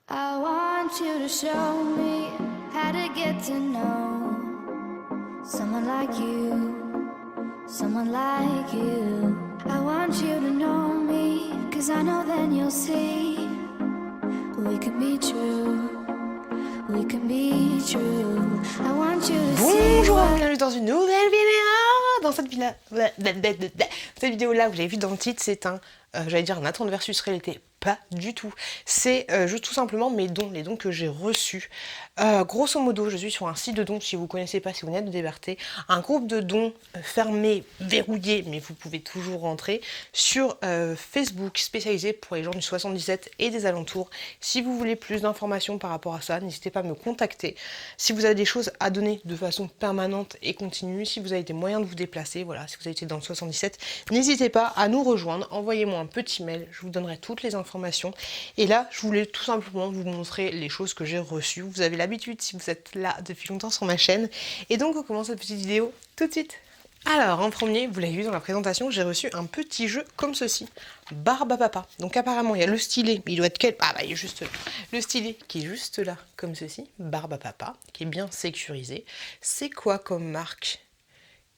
I want you to show me how to get to know someone like you, someone like you. I want you to know me, 'cause I know then you'll see we can be true, we can be true. I want you to Bonjour, see. bienvenue dans une nouvelle vidéo. Dans cette vidéo là, vous avez vu dans le titre, c'est j'allais dire un attente versus réalité. Pas du tout. C'est juste tout simplement mes dons, les dons que j'ai reçus. Grosso modo, je suis sur un site de dons, si vous ne connaissez pas, si vous venez de débarquer, un groupe de dons fermé, verrouillé, mais vous pouvez toujours rentrer, sur Facebook, spécialisé pour les gens du 77 et des alentours. Si vous voulez plus d'informations par rapport à ça, n'hésitez pas à me contacter. Si vous avez des choses à donner de façon permanente et continue, si vous avez des moyens de vous déplacer, voilà, si vous avez été dans le 77, n'hésitez pas à nous rejoindre, envoyez-moi un petit mail, je vous donnerai toutes les informations. Et là, je voulais tout simplement vous montrer les choses que j'ai reçues. Vous avez l'habitude si vous êtes là depuis longtemps sur ma chaîne. Et donc, on commence cette petite vidéo tout de suite. Alors, en premier, vous l'avez vu dans la présentation, j'ai reçu un petit jeu comme ceci. Barbe à papa. Donc apparemment, il y a le stylet, il doit être quel... Ah bah, il est juste là. Le stylet qui est juste là, comme ceci. Barbe à papa, qui est bien sécurisé. C'est quoi comme marque?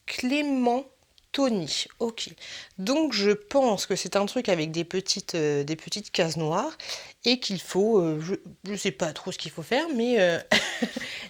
Clément Tony, ok. Donc je pense que c'est un truc avec des petites cases noires et qu'il faut, je sais pas trop ce qu'il faut faire, mais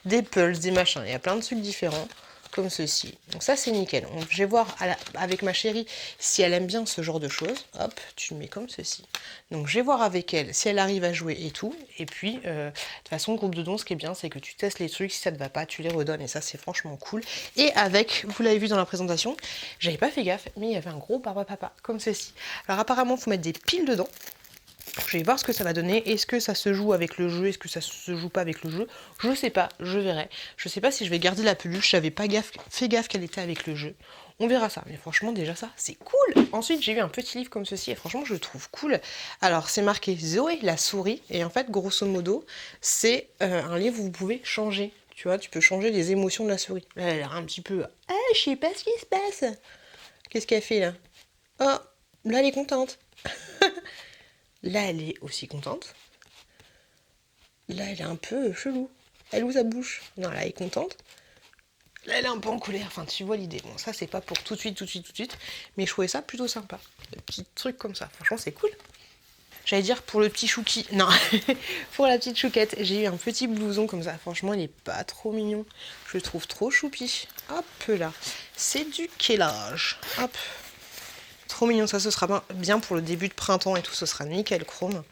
des pulses, des machins. Il y a plein de trucs différents comme ceci. Donc ça c'est nickel. Je vais voir avec ma chérie si elle aime bien ce genre de choses. Hop, tu mets comme ceci. Donc je vais voir avec elle si elle arrive à jouer et tout. Et puis de toute façon, groupe de dons, ce qui est bien, c'est que tu testes les trucs. Si ça ne va pas, tu les redonnes et ça c'est franchement cool. Et avec, vous l'avez vu dans la présentation, j'avais pas fait gaffe, mais il y avait un gros barbe à papa comme ceci. Alors apparemment, il faut mettre des piles dedans. Je vais voir ce que ça va donner. Est-ce que ça se joue avec le jeu? Est-ce que ça se joue pas avec le jeu? Je sais pas, je verrai. Je sais pas si je vais garder la peluche. J'avais pas fait gaffe qu'elle était avec le jeu. On verra ça. Mais franchement, déjà ça, c'est cool. Ensuite, j'ai eu un petit livre comme ceci et franchement, je le trouve cool. Alors, c'est marqué Zoé la souris. Et en fait, grosso modo, c'est un livre où vous pouvez changer. Tu vois, tu peux changer les émotions de la souris. Là, elle a l'air un petit peu... Ah, je sais pas ce qui se passe. Qu'est-ce qu'elle fait là? Oh, là, elle est contente. Là, elle est aussi contente. Là, elle est un peu chelou. Elle ouvre sa bouche. Non, là, elle est contente. Là, elle est un peu en colère. Enfin, tu vois l'idée. Bon, ça, c'est pas pour tout de suite. Mais je trouvais ça plutôt sympa. Des petits trucs comme ça. Franchement, c'est cool. J'allais dire pour le petit chouki. Non, pour la petite chouquette. J'ai eu un petit blouson comme ça. Franchement, il est pas trop mignon. Je le trouve trop choupi. Hop là. C'est du quel âge? Hop. Trop mignon, ça ce sera bien pour le début de printemps et tout, ce sera nickel chrome.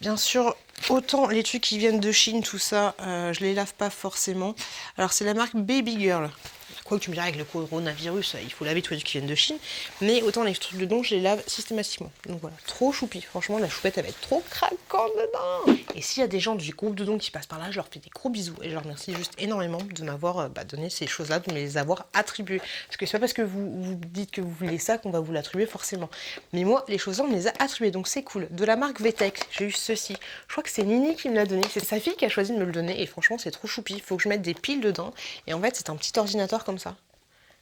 Bien sûr, autant les trucs qui viennent de Chine, tout ça, je les lave pas forcément. Alors c'est la marque Baby Girl. Quoi que tu me diras avec le coronavirus, il faut laver tous les trucs qui viennent de Chine. Mais autant les trucs de don, je les lave systématiquement. Donc voilà, trop choupi. Franchement, la choupette, elle va être trop craquante dedans. Et s'il y a des gens du groupe de dons qui passent par là, je leur fais des gros bisous. Et je leur remercie juste énormément de m'avoir donné ces choses-là, de me les avoir attribuées. Parce que c'est pas parce que vous dites que vous voulez ça qu'on va vous l'attribuer forcément. Mais moi, les choses-là, on me les a attribuées. Donc c'est cool. De la marque VTech, j'ai eu ceci. Je crois que c'est Nini qui me l'a donné. C'est sa fille qui a choisi de me le donner. Et franchement, c'est trop choupi. Il faut que je mette des piles dedans. Et en fait, c'est un petit ordinateur comme ça.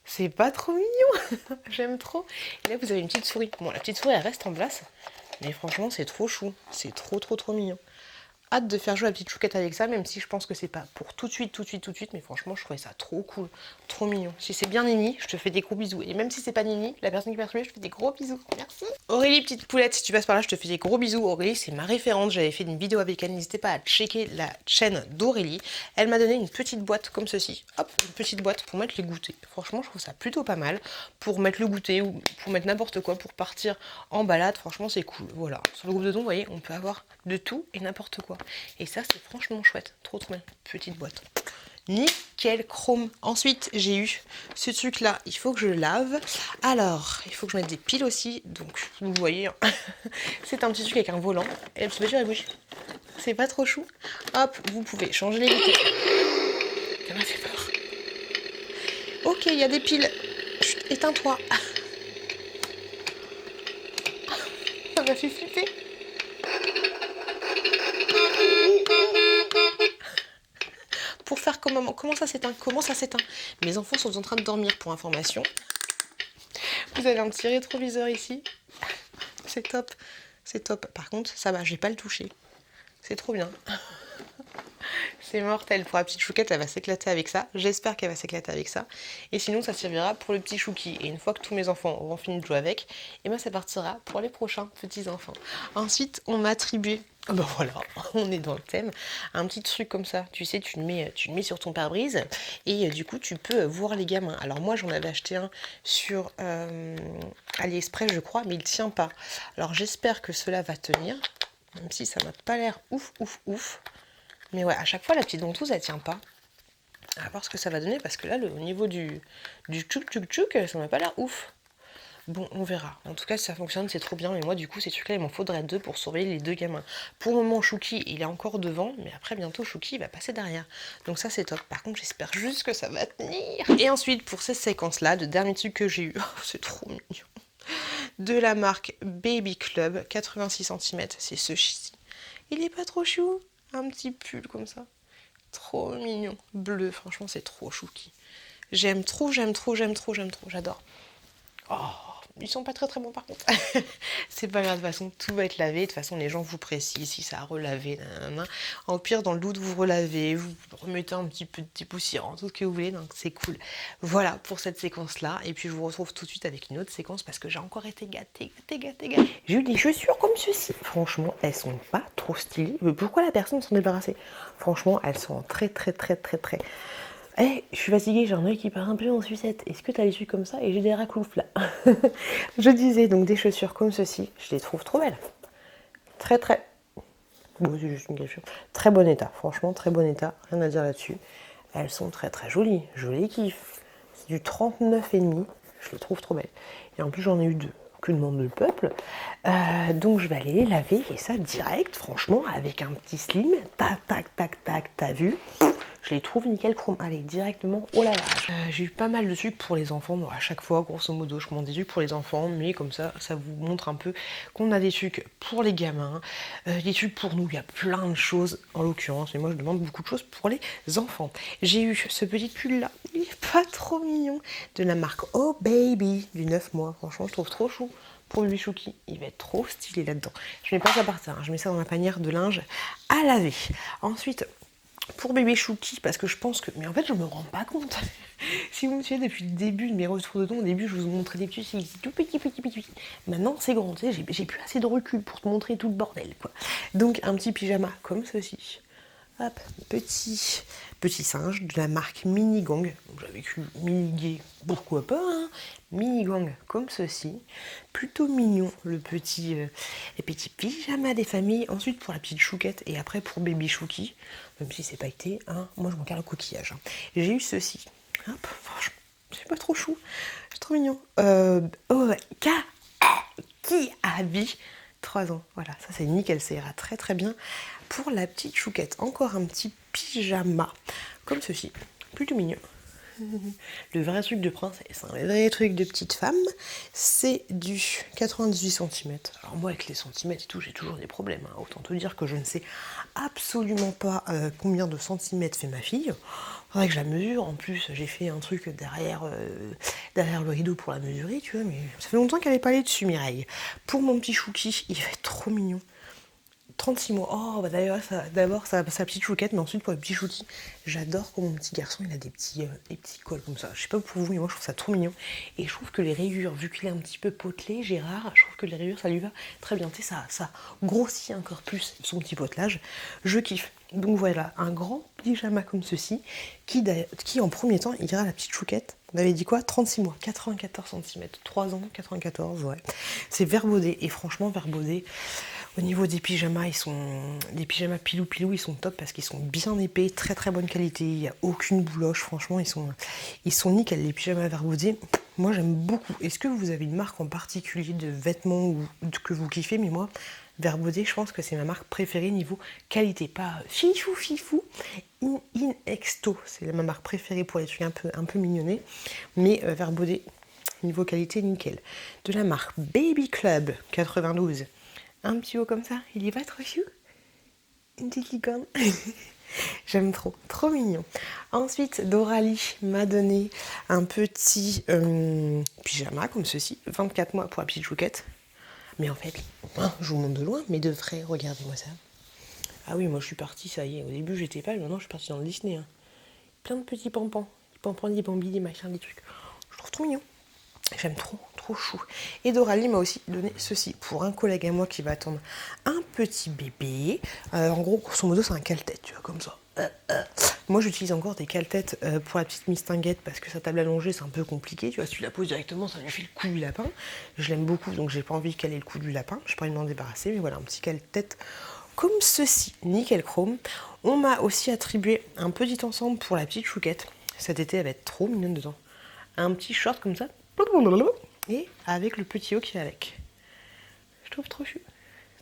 C'est pas trop mignon. J'aime trop. Et là, vous avez une petite souris. Bon, la petite souris, elle reste en place. Mais franchement, c'est trop chou. C'est trop mignon. Hâte de faire jouer la petite chouquette avec ça, même si je pense que c'est pas pour tout de suite, mais franchement, je trouvais ça trop cool, trop mignon. Si c'est bien Nini, je te fais des gros bisous. Et même si c'est pas Nini, la personne qui m'a trouvé, je te fais des gros bisous. Merci. Aurélie, petite poulette, si tu passes par là, je te fais des gros bisous. Aurélie, c'est ma référente. J'avais fait une vidéo avec elle. N'hésitez pas à checker la chaîne d'Aurélie. Elle m'a donné une petite boîte comme ceci. Hop, une petite boîte pour mettre les goûters. Franchement, je trouve ça plutôt pas mal. Pour mettre le goûter ou pour mettre n'importe quoi, pour partir en balade. Franchement, c'est cool. Voilà. Sur le groupe de dons, vous voyez, on peut avoir de tout et n'importe quoi. Et ça, c'est franchement chouette. Trop bien. Petite boîte. Nickel chrome. Ensuite, j'ai eu ce truc-là. Il faut que je lave. Alors, il faut que je mette des piles aussi. Donc, vous voyez, hein. C'est un petit truc avec un volant. Et la petite voiture, elle bouge. C'est pas trop chou. Hop, vous pouvez changer les vitesses. Ça m'a fait peur. Ok, il y a des piles. Chut, éteins-toi. Ça m'a fait flipper. Pour faire comment ça s'éteint? Comment ça s'éteint? Mes enfants sont en train de dormir pour information. Vous avez un petit rétroviseur ici. C'est top. C'est top. Par contre, ça va, je vais pas le toucher. C'est trop bien. C'est mortel. Pour la petite chouquette, elle va s'éclater avec ça. J'espère qu'elle va s'éclater avec ça. Et sinon, ça servira pour le petit chouki. Et une fois que tous mes enfants auront fini de jouer avec, et ben ça partira pour les prochains petits enfants. Ensuite, on m'a attribué, oh ben voilà, on est dans le thème, un petit truc comme ça. Tu sais, tu le mets sur ton pare-brise et du coup, tu peux voir les gamins. Alors moi, j'en avais acheté un sur AliExpress, je crois, mais il tient pas. Alors j'espère que cela va tenir, même si ça m'a pas l'air ouf, ouf, ouf. Mais ouais, à chaque fois, la petite ventouse, elle tient pas. À voir ce que ça va donner, parce que là, au niveau du tchouk, ça m'a pas l'air ouf. Bon, on verra. En tout cas, si ça fonctionne, c'est trop bien. Mais moi, du coup, ces trucs-là, il m'en faudrait 2 pour surveiller les 2 gamins. Pour le moment, Chouki, il est encore devant, mais après, bientôt, Chouki, il va passer derrière. Donc ça, c'est top. Par contre, j'espère juste que ça va tenir. Et ensuite, pour ces séquences-là, le dernier truc que j'ai eu, oh, c'est trop mignon, de la marque Baby Club, 86 cm, c'est ce ci. Il est pas trop chou? Un petit pull comme ça. Trop mignon. Bleu, franchement, c'est trop chouki. J'aime trop, j'adore. Oh, ils sont pas très très bons par contre. C'est pas grave, de toute façon, tout va être lavé. De toute façon, les gens vous précisent si ça a relavé. Nanana. Au pire, dans le doute, vous relavez, vous remettez un petit peu de dépoussiérant, tout ce que vous voulez, donc c'est cool. Voilà pour cette séquence-là. Et puis, je vous retrouve tout de suite avec une autre séquence parce que j'ai encore été gâtée. J'ai eu des chaussures comme ceci. Franchement, elles sont pas trop stylées. Mais pourquoi la personne s'en débarrasser? Franchement, elles sont très. Eh, je suis fatiguée, j'ai un œil qui part un peu en sucette. Est-ce que t'as les yeux comme ça? Et j'ai des racloufles là. Je disais donc des chaussures comme ceci. Je les trouve trop belles. Très. Bon, c'est juste une question. Très bon état. Franchement, très bon état. Rien à dire là-dessus. Elles sont très jolies. Je les kiffe. C'est du 39,5. Je les trouve trop belles. Et en plus, j'en ai eu 2. Que demande le peuple? Donc je vais aller les laver et ça direct, franchement, avec un petit slim. Tac, t'as vu? Je les trouve nickel chrome. Allez, directement au lavage. J'ai eu pas mal de trucs pour les enfants. Bon, à chaque fois, grosso modo, je commande des trucs pour les enfants. Mais comme ça vous montre un peu qu'on a des trucs pour les gamins. Des trucs pour nous. Il y a plein de choses, en l'occurrence. Mais moi, je demande beaucoup de choses pour les enfants. J'ai eu ce petit pull-là. Il est pas trop mignon. De la marque Oh Baby, du 9 mois. Franchement, je trouve trop chou. Pour lui Chouki, il va être trop stylé là-dedans. Je mets pas ça par terre, hein. Je mets ça dans ma panière de linge à laver. Ensuite, pour bébé Chouki, parce que je pense que... Mais en fait, je me rends pas compte. Si vous me suivez depuis le début de mes retours de don, au début, je vous montrais des petits, c'est tout petit. Maintenant, c'est grand, tu sais, j'ai plus assez de recul pour te montrer tout le bordel, quoi. Donc, un petit pyjama comme ceci. Hop, petit singe de la marque Mini Gang. J'avais écrit Mini Gay, pourquoi pas, hein. Mini Gang comme ceci. Plutôt mignon, les petits pyjamas des familles. Ensuite pour la petite chouquette et après pour bébé Chouki. Même si c'est pailleté, hein. Moi je m'en carre le coquillage. Hein. J'ai eu ceci. Hop, franchement, c'est pas trop chou. C'est trop mignon. Qui habille 3 ans. Voilà, ça c'est nickel, ça ira très bien. Pour la petite chouquette, encore un petit pyjama, comme ceci, plutôt mignon. Le vrai truc de princesse, hein, le vrai truc de petite femme, c'est du 98 cm. Alors moi avec les centimètres et tout, j'ai toujours des problèmes. Hein. Autant te dire que je ne sais absolument pas combien de centimètres fait ma fille. Faudrait que je la mesure. En plus, j'ai fait un truc derrière le rideau pour la mesurer, tu vois. Mais ça fait longtemps qu'elle n'est pas allée dessus, Mireille. Pour mon petit chouki, il va être trop mignon. 36 mois. Oh, bah d'ailleurs, d'abord sa petite chouquette, mais ensuite pour le petit chouki, j'adore quand mon petit garçon il a des petits cols comme ça. Je sais pas pour vous, mais moi je trouve ça trop mignon. Et je trouve que les rayures, vu qu'il est un petit peu potelé, Gérard, je trouve que les rayures ça lui va très bien. Tu sais, ça grossit encore plus son petit potelage. Je kiffe. Donc voilà, un grand pyjama comme ceci, qui en premier temps, il ira à la petite chouquette. On avait dit quoi? 36 mois, 94 cm, 3 ans, 94, ouais. C'est verbaudé, et franchement, verbaudé. Au niveau des pyjamas, des pyjamas pilou, ils sont top parce qu'ils sont bien épais, très bonne qualité, il n'y a aucune bouloche, franchement, ils sont nickel, les pyjamas verbaudés. Moi, j'aime beaucoup. Est-ce que vous avez une marque en particulier de vêtements ou que vous kiffez? Mais moi, verbaudé, je pense que c'est ma marque préférée niveau qualité, pas fifou. Inexto, c'est ma marque préférée pour les trucs un peu mignonnés, mais verbaudé, niveau qualité, nickel. De la marque Baby Club 92. Un petit haut comme ça, il y va trop chou. Une petite licorne. J'aime trop mignon. Ensuite, Doralie m'a donné un petit pyjama comme ceci, 24 mois pour la petite chouquette. Mais en fait, je vous montre de loin, mais de vrai, regardez-moi ça. Ah oui, moi je suis partie, ça y est. Au début j'étais pas, maintenant je suis partie dans le Disney. Hein. Plein de petits pampans. Des pampans, des bambis, des machins, des trucs. Je trouve trop mignon. J'aime trop, trop chou. Et Doralie m'a aussi donné ceci pour un collègue à moi qui va attendre un petit bébé. En gros, grosso modo, c'est un cale-tête, tu vois, comme ça. Moi, j'utilise encore des cale-têtes pour la petite mistinguette parce que sa table allongée, c'est un peu compliqué. Tu vois, si tu la poses directement, ça lui fait le cou du lapin. Je l'aime beaucoup, donc j'ai pas envie qu'elle ait le cou du lapin. Je pas envie de m'en débarrasser, mais voilà, un petit cale-tête comme ceci, nickel chrome. On m'a aussi attribué un petit ensemble pour la petite chouquette. Cet été, elle va être trop mignonne dedans. Un petit short comme ça. Et avec le petit haut qui va avec. Je trouve trop chou.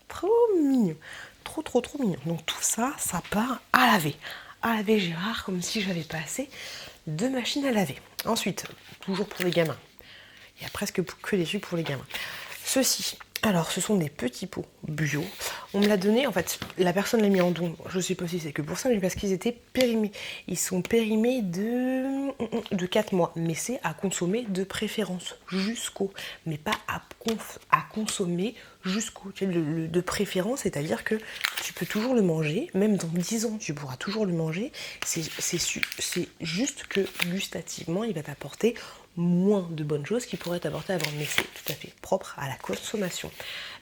Trop mignon. Trop, trop, trop mignon. Donc tout ça, ça part à laver. À laver Gérard, comme si j'avais pas assez de machine à laver. Ensuite, toujours pour les gamins. Il y a presque que des trucs pour les gamins. Ceci, alors ce sont des petits pots bio. On me l'a donné, en fait, la personne l'a mis en don. Je sais pas si c'est que pour ça, mais parce qu'ils étaient périmés. Ils sont périmés de 4 mois. Mais c'est à consommer de préférence jusqu'au. Mais pas à consommer jusqu'au. De préférence, c'est-à-dire que tu peux toujours le manger. Même dans 10 ans, tu pourras toujours le manger. C'est juste que gustativement, il va t'apporter moins de bonnes choses qui pourraient t'apporter avant, mais c'est tout à fait propre à la consommation.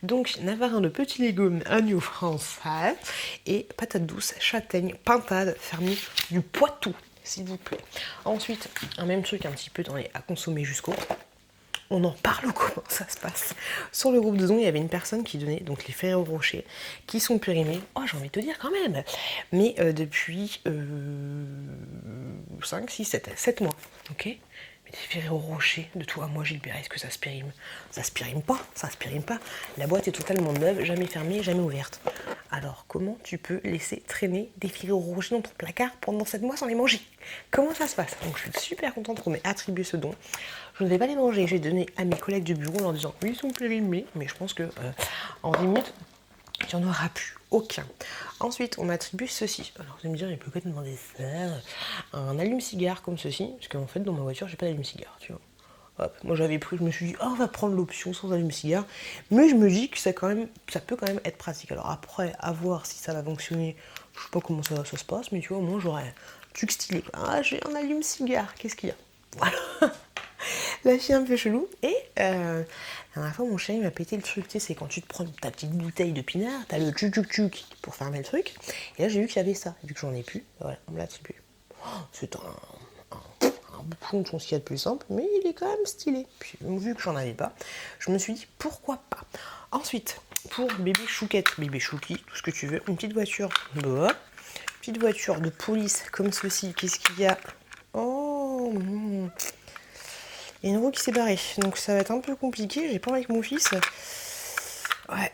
Donc, navarin de petits légumes, agneau français et patates douces, châtaigne, pintade, fermier du Poitou, s'il vous plaît. Ensuite, un même truc un petit peu dans les à consommer jusqu'au. On en parle ou comment ça se passe? Sur le groupe de dons, il y avait une personne qui donnait donc les Ferrero Rocher qui sont périmés. Oh, j'ai envie de te dire quand même. Mais depuis 5, 6, 7 mois. Ok? Mais des Ferrero Rocher de toi, moi Gilbert, est-ce que ça se périme? Ça se périme pas, ça se périme pas. La boîte est totalement neuve, jamais fermée, jamais ouverte. Alors, comment tu peux laisser traîner des Ferrero Rocher dans ton placard pendant 7 mois sans les manger? Comment ça se passe? Donc je suis super contente qu'on m'ait attribué ce don. Je ne vais pas les manger, j'ai donné à mes collègues du bureau en leur disant oui, ils sont périmés, mais je pense que en 10 minutes, il n'y en aura plus aucun. Ensuite, on m'attribue ceci. Alors, vous allez me dire, il peut peut-être demander ça. Un allume-cigare comme ceci, parce qu'en fait, dans ma voiture, j'ai pas d'allume-cigare, tu vois. Hop, moi j'avais pris, je me suis dit, oh, on va prendre l'option sans allume-cigare. Mais je me dis que ça peut quand même être pratique. Alors après, à voir si ça va fonctionner. Je sais pas comment ça se passe, mais tu vois, moi j'aurais un truc stylé. Ah, j'ai un allume-cigare, qu'est-ce qu'il y a? Voilà. La fille un peu chelou. Et la dernière fois, mon chéri m'a pété le truc. Tu sais, c'est quand tu te prends ta petite bouteille de pinard, t'as le tchuk pour fermer le truc. Et là, j'ai vu qu'il y avait ça. Vu que j'en ai plus, voilà, on me l'a attribué. Oh, c'est un bouchon, je pense qu'il y a de plus simple, mais il est quand même stylé. Puis, vu que j'en avais pas, je me suis dit pourquoi pas. Ensuite, pour bébé chouquette, bébé chouki, tout ce que tu veux, une petite voiture, petite voiture de police comme ceci. Qu'est-ce qu'il y a? Oh, il y a une roue qui s'est barrée, donc ça va être un peu compliqué. J'ai pas envie que mon fils. Ouais.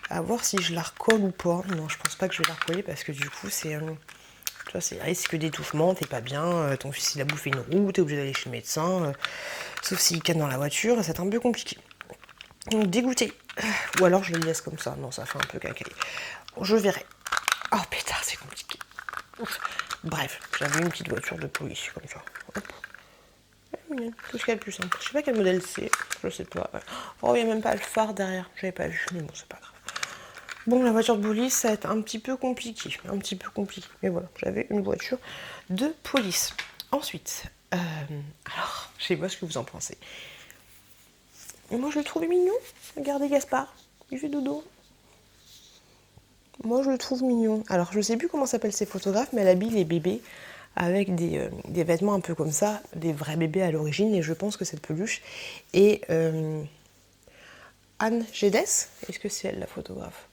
À voir si je la recolle ou pas. Non, je pense pas que je vais la recoller parce que du coup, c'est risque d'étouffement, t'es pas bien. Ton fils il a bouffé une roue, t'es obligé d'aller chez le médecin. Sauf s'il canne dans la voiture, ça va être un peu compliqué. Donc dégoûté. Ou alors je le laisse comme ça. Non, ça fait un peu cacaille. Je verrai. Oh pétard, c'est compliqué. Bref, j'avais une petite voiture de police comme ça. Hop. Tout ce qu'il y a de plus simple. Je sais pas quel modèle c'est, je sais pas. Oh, il n'y a même pas le phare derrière, j'avais pas vu, mais bon, c'est pas grave. Bon, la voiture de police, ça va être un petit peu compliqué. Mais voilà, j'avais une voiture de police. Ensuite, alors, je sais pas ce que vous en pensez. Moi, je le trouve mignon. Regardez Gaspard, il fait dodo. Moi, je le trouve mignon. Alors, je sais plus comment s'appellent ces photographes, mais elle habille les bébés avec des vêtements un peu comme ça, des vrais bébés à l'origine, et je pense que cette peluche est Anne Gédès. Est-ce que c'est elle la photographe?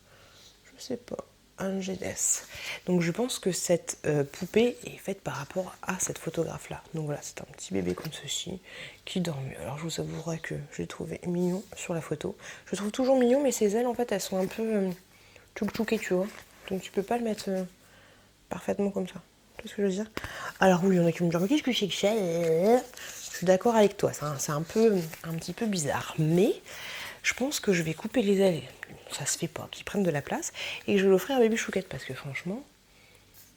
Je sais pas. Anne Gédès. Donc je pense que cette poupée est faite par rapport à cette photographe là. Donc voilà, c'est un petit bébé comme ceci qui dort mieux. Alors je vous avouerai que je l'ai trouvé mignon sur la photo. Je le trouve toujours mignon, mais ses ailes en fait elles sont un peu tchouk-tchoukées, tu vois. Donc tu peux pas le mettre parfaitement comme ça. Tu vois ce que je veux dire? Alors oui, il y en a qui me disent, qu'est-ce que c'est que ça? Je suis d'accord avec toi, c'est un petit peu bizarre. Mais je pense que je vais couper les ailes, ça se fait pas, qu'ils prennent de la place, et je vais l'offrir à bébé chouquette, parce que franchement,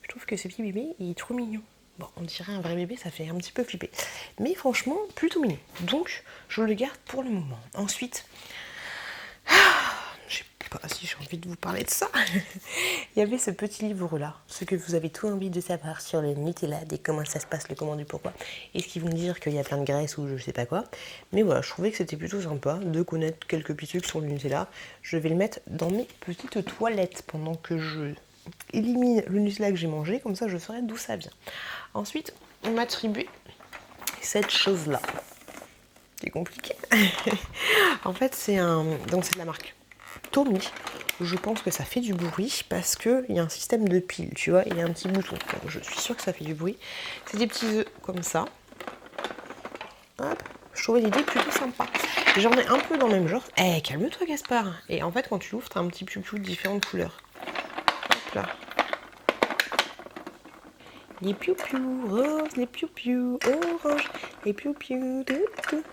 je trouve que ce petit bébé, il est trop mignon. Bon, on dirait un vrai bébé, ça fait un petit peu flipper. Mais franchement, plutôt mignon. Donc, je le garde pour le moment. Ensuite, j'ai pas si j'ai envie de vous parler de ça. Il y avait ce petit livre-là, ce que vous avez tout envie de savoir sur le Nutella, des comment ça se passe, le comment du pourquoi. Et ce qu'ils vont dire qu'il y a plein de graisse ou je sais pas quoi. Mais voilà, je trouvais que c'était plutôt sympa de connaître quelques petits trucs sur le Nutella. Je vais le mettre dans mes petites toilettes pendant que je élimine le Nutella que j'ai mangé. Comme ça, je saurai d'où ça vient. Ensuite, on m'a attribué cette chose-là. C'est compliqué. En fait, c'est de la marque Tommy. Je pense que ça fait du bruit parce qu'il y a un système de pile, tu vois, il y a un petit bouton. Donc, je suis sûre que ça fait du bruit. C'est des petits œufs comme ça. Hop. Je trouvais l'idée plutôt sympa. J'en ai un peu dans le même genre. Eh, calme-toi, Gaspard. Et en fait, quand tu l'ouvres, t'as un petit piou-piou de différentes couleurs. Hop là. Les piou-piou roses, les piou-piou orange, les piou-piou de tout.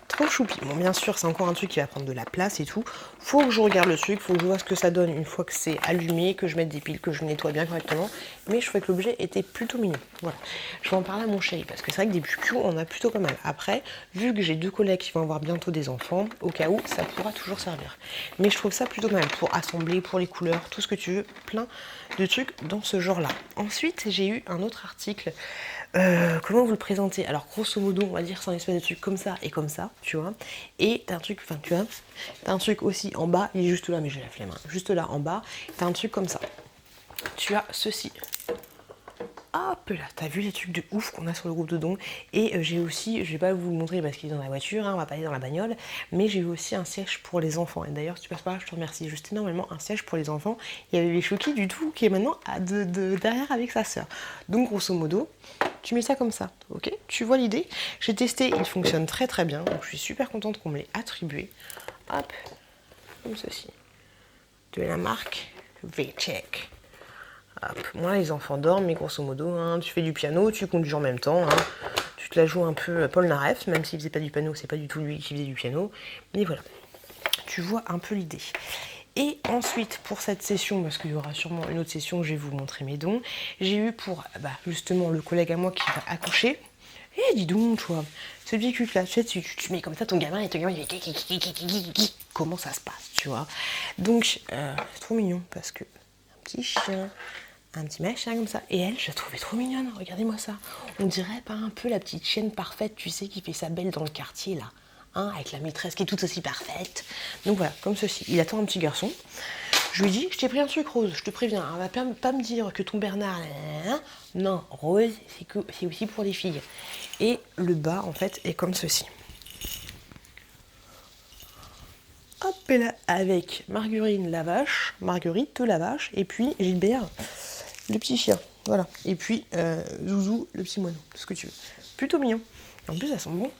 Trop choupi. Bon, bien sûr, c'est encore un truc qui va prendre de la place et tout. Faut que je regarde le truc, faut que je vois ce que ça donne une fois que c'est allumé, que je mette des piles, que je nettoie bien correctement. Mais je trouvais que l'objet était plutôt mignon. Voilà. Je vais en parler à mon chéri parce que c'est vrai que des piou-piou, on a plutôt pas mal. Après, vu que j'ai 2 collègues qui vont avoir bientôt des enfants, au cas où, ça pourra toujours servir. Mais je trouve ça plutôt mal pour assembler, pour les couleurs, tout ce que tu veux, plein de trucs dans ce genre-là. Ensuite, j'ai eu un autre article. Comment vous le présenter? Alors grosso modo, on va dire c'est un espèce de truc comme ça et comme ça, tu vois. Et t'as un truc, enfin tu vois, t'as un truc aussi en bas, il est juste là, mais j'ai la flemme, hein. Juste là en bas, t'as un truc comme ça. Tu as ceci. Hop là, t'as vu les trucs de ouf qu'on a sur le groupe de dons. Et j'ai aussi, je vais pas vous le montrer parce qu'il est dans la voiture, hein, on va pas aller dans la bagnole, mais j'ai eu aussi un siège pour les enfants. Et d'ailleurs, si tu passes par là, je te remercie. Juste énormément un siège pour les enfants. Il y avait les Chouki du tout qui est maintenant derrière avec sa sœur. Donc grosso modo, tu mets ça comme ça, ok? Tu vois l'idée? J'ai testé, il fonctionne très très bien, donc je suis super contente qu'on me l'ait attribué. Hop, comme ceci. De la marque V-Check. Hop. Moi, les enfants dorment, mais grosso modo, hein, tu fais du piano, tu conduis en même temps. Hein. Tu te la joues un peu Paul Naref, même s'il faisait pas du piano, c'est pas du tout lui qui faisait du piano. Mais voilà, tu vois un peu l'idée. Et ensuite, pour cette session, parce qu'il y aura sûrement une autre session, je vais vous montrer mes dons. J'ai eu pour justement le collègue à moi qui va accoucher. Eh, dis donc, toi, ce petit cul là, tu sais, tu mets comme ça ton gamin et ton gamin il fait comment ça se passe, tu vois. Donc, c'est trop mignon parce que un petit chien. Un petit machin comme ça. Et elle, je la trouvais trop mignonne. Regardez-moi ça. On dirait pas un peu la petite chienne parfaite, tu sais, qui fait sa belle dans le quartier, là. Hein, avec la maîtresse qui est toute aussi parfaite. Donc voilà, comme ceci. Il attend un petit garçon. Je lui dis, je t'ai pris un truc rose, je te préviens. On va pas me dire que ton Bernard... Non, rose, c'est aussi pour les filles. Et le bas, en fait, est comme ceci. Hop, et là, avec Marguerite la vache, et puis Gilbert... le petit chien, voilà. Et puis Zouzou, le petit moineau, tout ce que tu veux. Plutôt mignon. En plus, ça sent bon.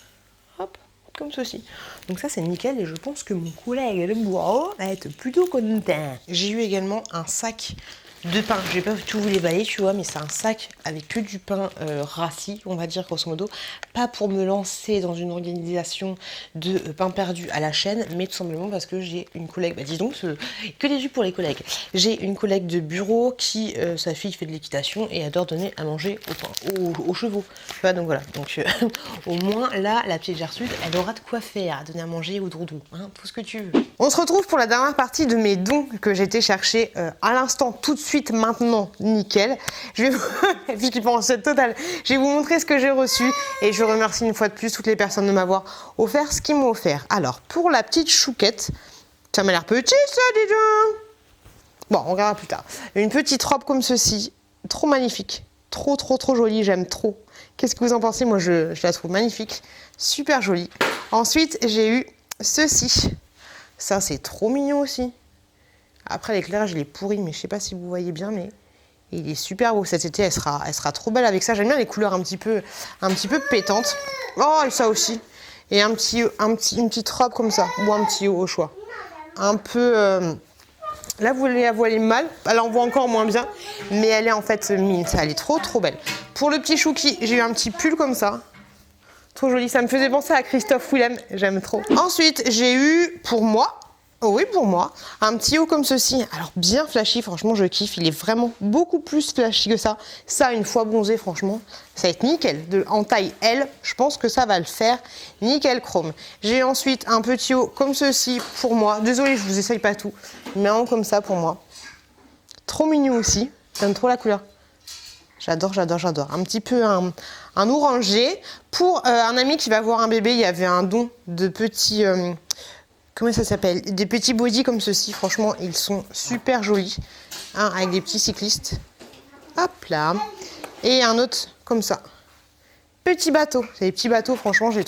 Hop, comme ceci. Donc ça, c'est nickel et je pense que mon collègue le bois va être plutôt content. J'ai eu également un sac de pain. Je vais pas tout vous déballer, tu vois, mais c'est un sac avec que du pain rassis, on va dire grosso modo. Pas pour me lancer dans une organisation de pain perdu à la chaîne, mais tout simplement parce que j'ai une collègue, dis donc, que des vues pour les collègues. J'ai une collègue de bureau qui, sa fille fait de l'équitation et adore donner à manger aux chevaux. Tu vois, donc voilà. Donc au moins là, la petite Gertrude, elle aura de quoi faire, donner à manger aux doudous, hein, tout ce que tu veux. On se retrouve pour la dernière partie de mes dons que j'ai été chercher à l'instant, tout de suite, maintenant, nickel. Je vais puisqu'il pense total, je vais vous montrer ce que j'ai reçu et je remercie une fois de plus toutes les personnes de m'avoir offert ce qu'ils m'ont offert. Alors, pour la petite chouquette, ça m'a l'air petit ça, dis donc. Bon, on regardera plus tard. Une petite robe comme ceci, trop magnifique, trop jolie, j'aime trop. Qu'est-ce que vous en pensez? Moi, je la trouve magnifique, super jolie. Ensuite, j'ai eu ceci. Ça, c'est trop mignon aussi. Après, l'éclairage, il est pourri, mais je sais pas si vous voyez bien, mais il est super beau. Cet été, elle sera trop belle avec ça. J'aime bien les couleurs un petit peu pétantes. Oh, et ça aussi. Et une petite robe comme ça, ou un petit haut au choix. Un peu... Là, vous la voyez mal. Elle en voit encore moins bien, mais elle est en fait mint. Elle est trop belle. Pour le petit chouki, j'ai eu un petit pull comme ça. Trop joli. Ça me faisait penser à Christophe Willem. J'aime trop. Ensuite, j'ai eu, pour moi, Oh oui, pour moi. Un petit haut comme ceci. Alors, bien flashy, franchement, je kiffe. Il est vraiment beaucoup plus flashy que ça. Ça, une fois bronzé, franchement, ça va être nickel. En taille L, je pense que ça va le faire. Nickel chrome. J'ai ensuite un petit haut comme ceci pour moi. Désolée, je vous essaye pas tout. Mais un haut comme ça pour moi. Trop mignon aussi. J'aime trop la couleur. J'adore, j'adore, j'adore. Un petit peu un orangé. Pour un ami qui va avoir un bébé, il y avait un don de petits... comment ça s'appelle? Des petits bodys comme ceci. Franchement, ils sont super jolis. Un avec des petits cyclistes. Hop là. Et un autre comme ça. Petit bateau. Ces petits bateaux, franchement, je les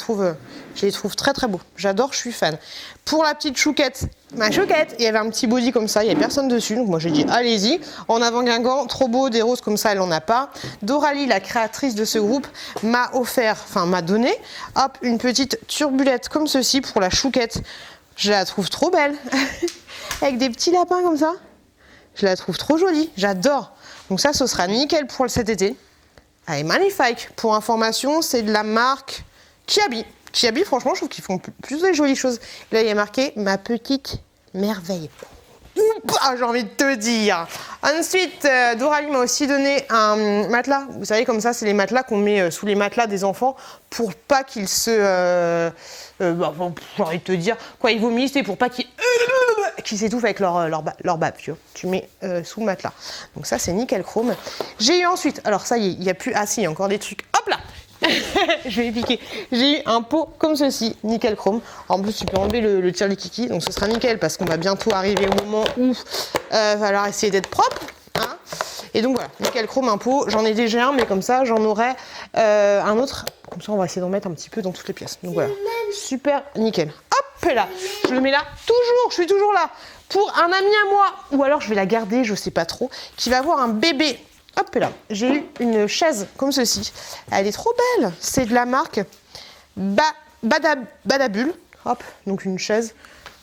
trouve très très beaux. J'adore, je suis fan. Pour la petite chouquette, ma chouquette, il y avait un petit body comme ça, il n'y a personne dessus. Donc moi j'ai dit allez-y. En avant Guingamp, trop beau, des roses comme ça, elle n'en a pas. Doralie, la créatrice de ce groupe, m'a donné, hop, une petite turbulette comme ceci pour la chouquette. Je la trouve trop belle. Avec des petits lapins comme ça. Je la trouve trop jolie, j'adore. Donc ça, ce sera nickel pour cet été. Elle est magnifique. Pour information, c'est de la marque Kiabi. Kiabi, franchement, je trouve qu'ils font plus de jolies choses. Là, il y a marqué « Ma petite merveille ». J'ai envie de te dire. Ensuite, Doralie m'a aussi donné un matelas. Vous savez, comme ça, c'est les matelas qu'on met sous les matelas des enfants pour pas qu'ils se... j'ai envie de te dire, quoi, ils vomissent et pour pas qu'ils s'étouffent avec leur bave, tu vois. Tu mets sous le matelas. Donc ça, c'est nickel chrome. J'ai eu ensuite, alors ça y est, il n'y a plus... Ah si, il y a encore des trucs. Hop là. Je vais piquer. J'ai eu un pot comme ceci, nickel chrome. En plus, tu peux enlever le tire-les-kiki, donc ce sera nickel parce qu'on va bientôt arriver au moment où va falloir essayer d'être propre. Hein. Et donc voilà, nickel chrome, un pot. J'en ai déjà un, mais comme ça, j'en aurai un autre. Comme ça, on va essayer d'en mettre un petit peu dans toutes les pièces. Donc voilà, super nickel. Hop là, je le mets là, toujours, je suis toujours là. Pour un ami à moi, ou alors je vais la garder, je sais pas trop, qui va avoir un bébé. Hop là, j'ai eu une chaise comme ceci. Elle est trop belle. C'est de la marque Badabul. Hop, donc une chaise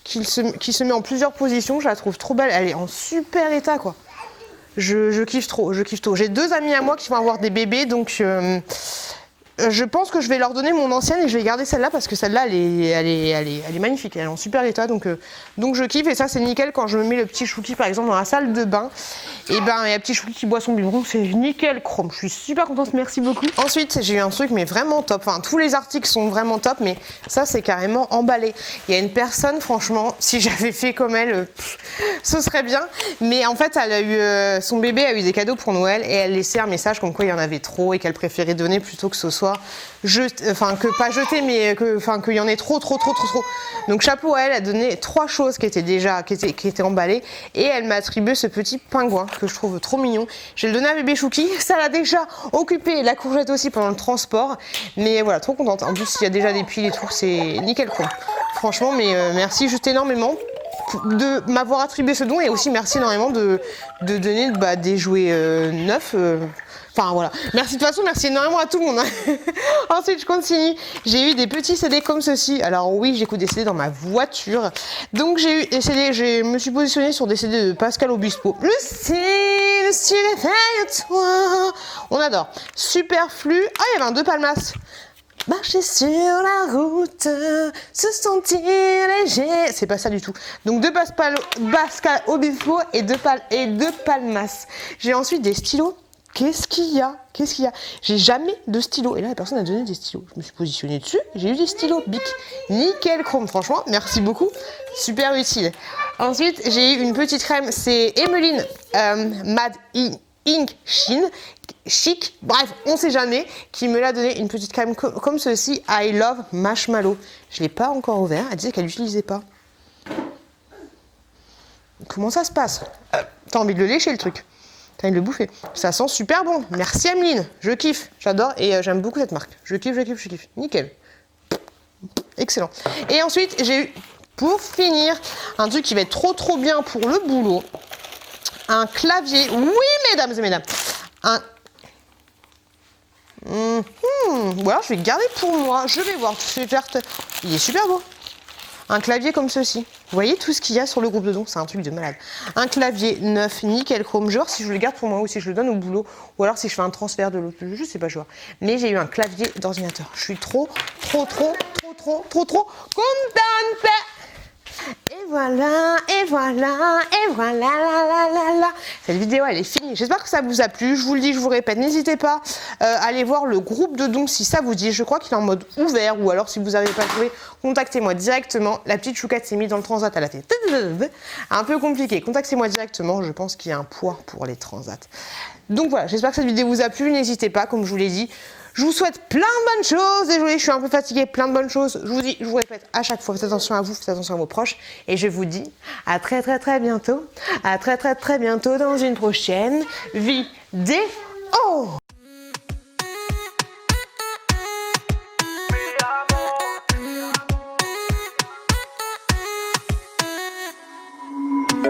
qui se met en plusieurs positions. Je la trouve trop belle. Elle est en super état, quoi. Je kiffe trop, je kiffe trop. J'ai 2 amis à moi qui vont avoir des bébés, donc je pense que je vais leur donner mon ancienne et je vais garder celle-là parce que celle-là, elle est magnifique. Elle est en super état, donc je kiffe. Et ça, c'est nickel quand je me mets le petit chouki, par exemple, dans la salle de bain. Et ben, il y a un petit chouki qui boit son biberon, c'est nickel chrome. Je suis super contente, merci beaucoup. Ensuite, j'ai eu un truc, mais vraiment top. Enfin, tous les articles sont vraiment top, mais ça, c'est carrément emballé. Il y a une personne, franchement, si j'avais fait comme elle, ce serait bien. Mais en fait, elle a eu, son bébé a eu des cadeaux pour Noël et elle laissait un message comme quoi il y en avait trop et qu'elle préférait donner plutôt que ce soit que pas jeter, mais qu'il y en ait trop. Donc chapeau à elle, a donné 3 choses qui étaient emballées et elle m'a attribué ce petit pingouin que je trouve trop mignon. Je vais le donner à bébé Chouki, ça l'a déjà occupé, la courgette aussi pendant le transport, mais voilà, trop contente. En plus, il y a déjà des piles et tout, c'est nickel chrome. Franchement, mais merci juste énormément de m'avoir attribué ce don et aussi merci énormément de donner des jouets neufs. Enfin voilà, merci de toute façon, merci énormément à tout le monde. Hein. Ensuite, je continue. J'ai eu des petits CD comme ceci. Alors oui, j'écoute des CD dans ma voiture. Donc j'ai eu des CD, je me suis positionnée sur des CD de Pascal Obispo. Le ciel, réveille-toi. On adore. Superflu. Ah, il y avait un 2 Palmas. Marcher sur la route, se sentir léger. C'est pas ça du tout. Donc 2 Pascal Obispo et 2 Palmas. J'ai ensuite des stylos. Qu'est-ce qu'il y a? J'ai jamais de stylo. Et là, la personne a donné des stylos. Je me suis positionnée dessus. J'ai eu des stylos Bic. Nickel chrome. Franchement, merci beaucoup. Super utile. Ensuite, j'ai eu une petite crème. C'est Emeline Mad Ink Sheen. Chic. Bref, on sait jamais. Qui me l'a donné une petite crème comme ceci. I love marshmallow. Je l'ai pas encore ouvert. Elle disait qu'elle l'utilisait pas. Comment ça se passe? T'as envie de le lécher, le truc? T'as envie de le bouffer. Ça sent super bon. Merci Ameline. Je kiffe. J'adore et j'aime beaucoup cette marque. Je kiffe. Nickel. Excellent. Et ensuite, j'ai eu, pour finir, un truc qui va être trop bien pour le boulot. Un clavier. Oui, mesdames et mesdames. Voilà, je vais le garder pour moi. Je vais voir. Il est super beau. Un clavier comme ceci. Vous voyez tout ce qu'il y a sur le groupe de dons, c'est un truc de malade. Un clavier neuf, nickel chrome. Je vais voir si je le garde pour moi ou si je le donne au boulot. Ou alors si je fais un transfert de l'autre. Je sais pas, je vois. Mais j'ai eu un clavier d'ordinateur. Je suis trop contente. Et voilà, et voilà, et voilà, la. Cette vidéo, elle est finie. J'espère que ça vous a plu. Je vous le dis, je vous répète, n'hésitez pas à aller voir le groupe de dons si ça vous dit. Je crois qu'il est en mode ouvert, ou alors si vous n'avez pas trouvé, contactez-moi directement. La petite choucate s'est mise dans le transat, elle a fait un peu compliqué. Contactez-moi directement, je pense qu'il y a un poids pour les transats. Donc voilà, j'espère que cette vidéo vous a plu. N'hésitez pas, comme je vous l'ai dit. Je vous souhaite plein de bonnes choses. Désolée, je suis un peu fatiguée, plein de bonnes choses. Je vous dis, je vous répète à chaque fois, faites attention à vous, faites attention à vos proches. Et je vous dis à très bientôt. À très bientôt dans une prochaine vidéo.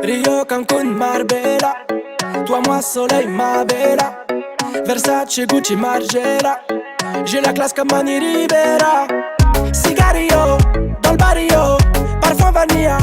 Rio, Cancun, Marbella. Toi, moi, soleil, ma bella. Versace, Gucci, Margiela. J'ai la classe comme Mani Rivera. Cigarillo, dans le barrio. Parfum vanilla.